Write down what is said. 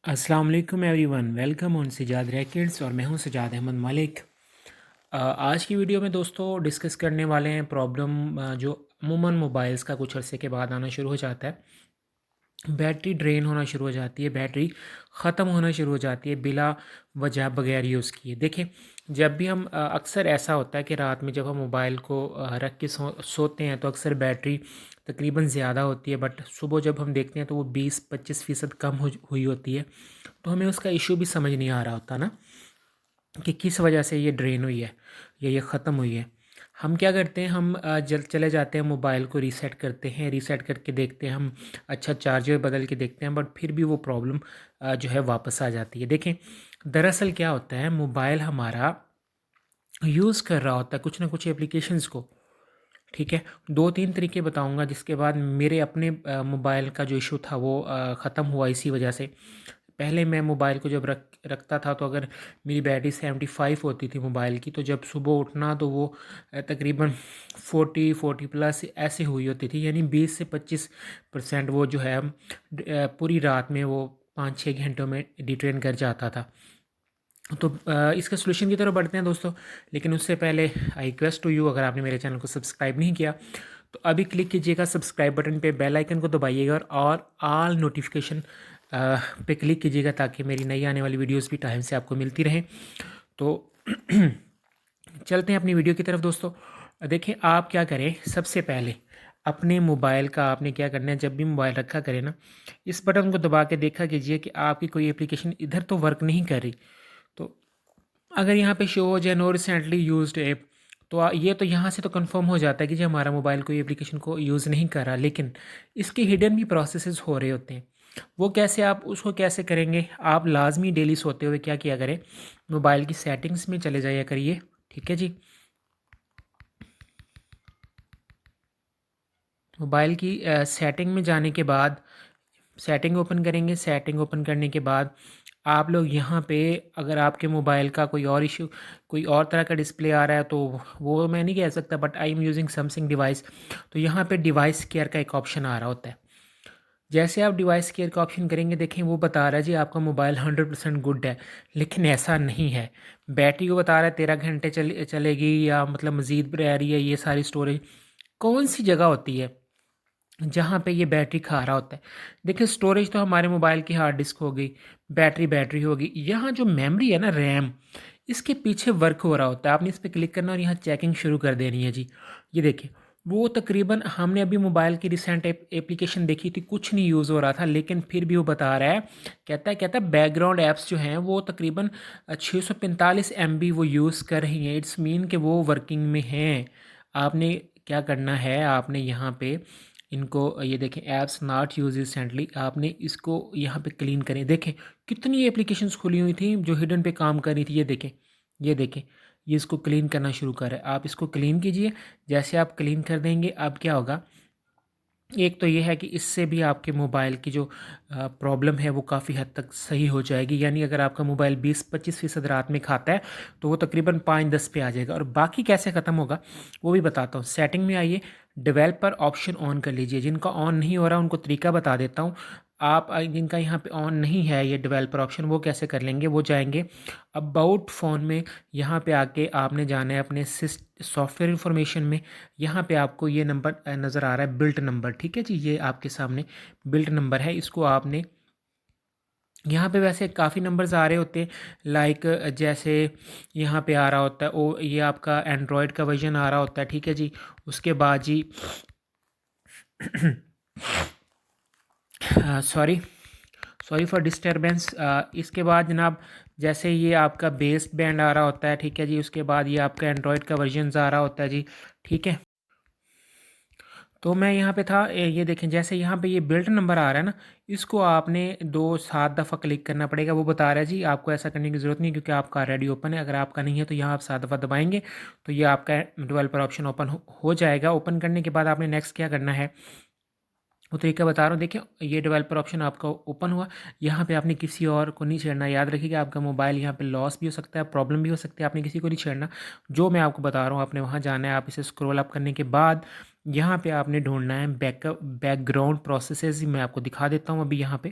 अस्सलाम वालेकुम everyone, welcome on Sajjad rackets और मैं हूं सजाद अहमद मलिक। आज की वीडियो में दोस्तों डिस्कस करने वाले हैं प्रॉब्लम जो अमूमन मोबाइल्स का कुछ अरसे के बाद आना शुरू हो जाता है। बैटरी ड्रेन होना शुरू हो जाती है, बैटरी ख़त्म होना शुरू हो जाती है बिला वजह बगैर यूज़ किए। देखें, जब भी हम अक्सर ऐसा होता है कि रात में जब हम मोबाइल को रख के सोते हैं तो अक्सर बैटरी तकरीबन ज़्यादा होती है, बट सुबह जब हम देखते हैं तो वो 20-25% कम हुई होती है। तो हमें उसका इशू भी समझ नहीं आ रहा होता ना कि किस वजह से ये ड्रेन हुई है या ये ख़त्म हुई है। हम क्या करते हैं, हम जल चले जाते हैं, मोबाइल को रीसेट करते हैं, रीसेट करके देखते हैं हम, अच्छा चार्जर बदल के देखते हैं, बट फिर भी वो प्रॉब्लम जो है वापस आ जाती है। देखें, दरअसल क्या होता है, मोबाइल हमारा यूज़ कर रहा होता है कुछ ना कुछ एप्लीकेशंस को। ठीक है, 2-3 तरीके बताऊंगा जिसके बाद मेरे अपने मोबाइल का जो इशू था वो ख़त्म हुआ इसी वजह से। पहले मैं मोबाइल को जब रखता था तो अगर मेरी बैटरी 75 होती थी मोबाइल की, तो जब सुबह उठना तो वो तकरीबन 40 प्लस ऐसे हुई होती थी, यानी 20 से 25% वो जो है पूरी रात में वो 5-6 घंटों में डिट्रेन कर जाता था। तो इसका सोल्यूशन की तरफ बढ़ते हैं दोस्तों, लेकिन उससे पहले आई रिक्वेस्ट टू यू, अगर आपने मेरे चैनल को सब्सक्राइब नहीं किया तो अभी क्लिक कीजिएगा सब्सक्राइब बटन पे, बेल आइकन को दबाइएगा और ऑल नोटिफिकेशन पे क्लिक कीजिएगा ताकि मेरी नई आने वाली वीडियोस भी टाइम से आपको मिलती रहें। तो चलते हैं अपनी वीडियो की तरफ दोस्तों। देखें, आप क्या करें, सबसे पहले अपने मोबाइल का आपने क्या करना है, जब भी मोबाइल रखा करें ना, इस बटन को दबा के देखा कीजिए कि आपकी कोई एप्लीकेशन इधर तो वर्क नहीं कर रही। तो अगर यहाँ पे शो हो जाए नो रिसेंटली यूज्ड ऐप, तो ये तो यहाँ से तो कंफर्म हो जाता है कि जो हमारा मोबाइल कोई एप्लीकेशन को यूज़ नहीं कर रहा, लेकिन इसके हिडन भी प्रोसेसेस हो रहे होते हैं। वो कैसे, आप उसको कैसे करेंगे, आप लाजमी डेली सोते हुए क्या किया करें, मोबाइल की सेटिंग्स में चले जाया करिए। ठीक है जी, मोबाइल की सेटिंग में जाने के बाद सेटिंग ओपन करेंगे। सेटिंग ओपन करने के बाद आप लोग यहाँ पे, अगर आपके मोबाइल का कोई और इशू, कोई और तरह का डिस्प्ले आ रहा है तो वो मैं नहीं कह सकता, but I am using something device, तो यहाँ पे डिवाइस केयर का एक ऑप्शन आ रहा होता है। जैसे आप डिवाइस केयर का ऑप्शन करेंगे, देखें वो बता रहा है जी आपका मोबाइल 100% गुड है, लेकिन ऐसा नहीं है। बैटरी को बता रहा है 13 घंटे चलेगी या मतलब मज़ीद रह रही है, ये सारी स्टोरेज कौन सी जगह होती है जहाँ पे ये बैटरी खा रहा होता है। देखिए, स्टोरेज तो हमारे मोबाइल की हार्ड डिस्क हो गई, बैटरी होगी, यहाँ जो मेमोरी है ना, रैम, इसके पीछे वर्क हो रहा होता है। आपने इस पर क्लिक करना और यहाँ चेकिंग शुरू कर देनी है जी। ये देखिए, वो तकरीबन हमने अभी मोबाइल की रिसेंट एप्लीकेशन देखी थी, कुछ नहीं यूज़ हो रहा था, लेकिन फिर भी वो बता रहा है, कहता है बैकग्राउंड ऐप्स जो हैं वो तकरीबन 645 MB वो यूज़ कर रही हैं। इट्स मीन कि वो वर्किंग में हैं। आपने क्या करना है, आपने यहाँ पे इनको, ये देखें ऐप्स नॉट यूज रिसेंटली, आपने इसको यहाँ पे क्लीन करें। देखें कितनी एप्लीकेशंस खुली हुई थी जो हिडन पे काम कर रही थी। ये देखें ये इसको क्लीन करना शुरू कर है। आप इसको क्लीन कीजिए। जैसे आप क्लीन कर देंगे, अब क्या होगा, एक तो ये है कि इससे भी आपके मोबाइल की जो प्रॉब्लम है वो काफ़ी हद तक सही हो जाएगी। यानी अगर आपका मोबाइल 20-25% रात में खाता है तो वो तकरीबन 5-10 पे आ जाएगा। और बाकी कैसे ख़त्म होगा वो भी बताता हूँ। सेटिंग में आइए, डेवलपर ऑप्शन ऑन कर लीजिए। जिनका ऑन नहीं हो रहा उनको तरीका बता देता हूँ। आप जिनका यहाँ पे ऑन नहीं है ये डेवलपर ऑप्शन, वो कैसे कर लेंगे, वो जाएंगे अबाउट फ़ोन में, यहाँ पे आके आपने जाना है अपने सॉफ्टवेयर इन्फॉर्मेशन में। यहाँ पे आपको ये नंबर नज़र आ रहा है, बिल्ट नंबर। ठीक है जी, ये आपके सामने बिल्ट नंबर है। इसको आपने, यहाँ पे वैसे काफ़ी नंबर्स आ रहे होते हैं, लाइक जैसे यहाँ पे आ रहा होता है ओ, ये आपका एंड्रॉयड का वर्जन आ रहा होता है। ठीक है जी, उसके बाद जी सॉरी सॉरी फॉर डिस्टरबेंस। इसके बाद जनाब, जैसे ये आपका बेस बैंड आ रहा होता है। ठीक है जी, उसके बाद ये आपका एंड्रॉयड का वर्जन आ रहा होता है जी। ठीक है, तो मैं यहाँ पे था, ये देखें जैसे यहाँ पे ये बिल्ट नंबर आ रहा है ना, इसको आपने 2-7 दफ़ा क्लिक करना पड़ेगा। वो बता रहा है जी आपको ऐसा करने की ज़रूरत नहीं क्योंकि आपका ऑलरेडी ओपन है। अगर आपका नहीं है तो यहाँ आप 7 दफ़ा दबाएंगे तो ये आपका डेवलपर ऑप्शन ओपन हो जाएगा। ओपन करने के बाद आपने नेक्स्ट क्या करना है वो तरीका बता रहा हूँ। देखिए, ये डेवलपर ऑप्शन आपका ओपन हुआ। यहाँ पे आपने किसी और को नहीं छेड़ना। याद रखिएगा, आपका मोबाइल यहाँ पे लॉस भी हो सकता है, प्रॉब्लम भी हो सकती है, आपने किसी को नहीं छेड़ना। जो मैं आपको बता रहा हूँ आपने वहाँ जाना है। आप इसे स्क्रॉल अप करने के बाद यहाँ पे आपने ढूंढना है बैकग्राउंड प्रोसेसेस। मैं आपको दिखा देता हूँ अभी यहाँ पे।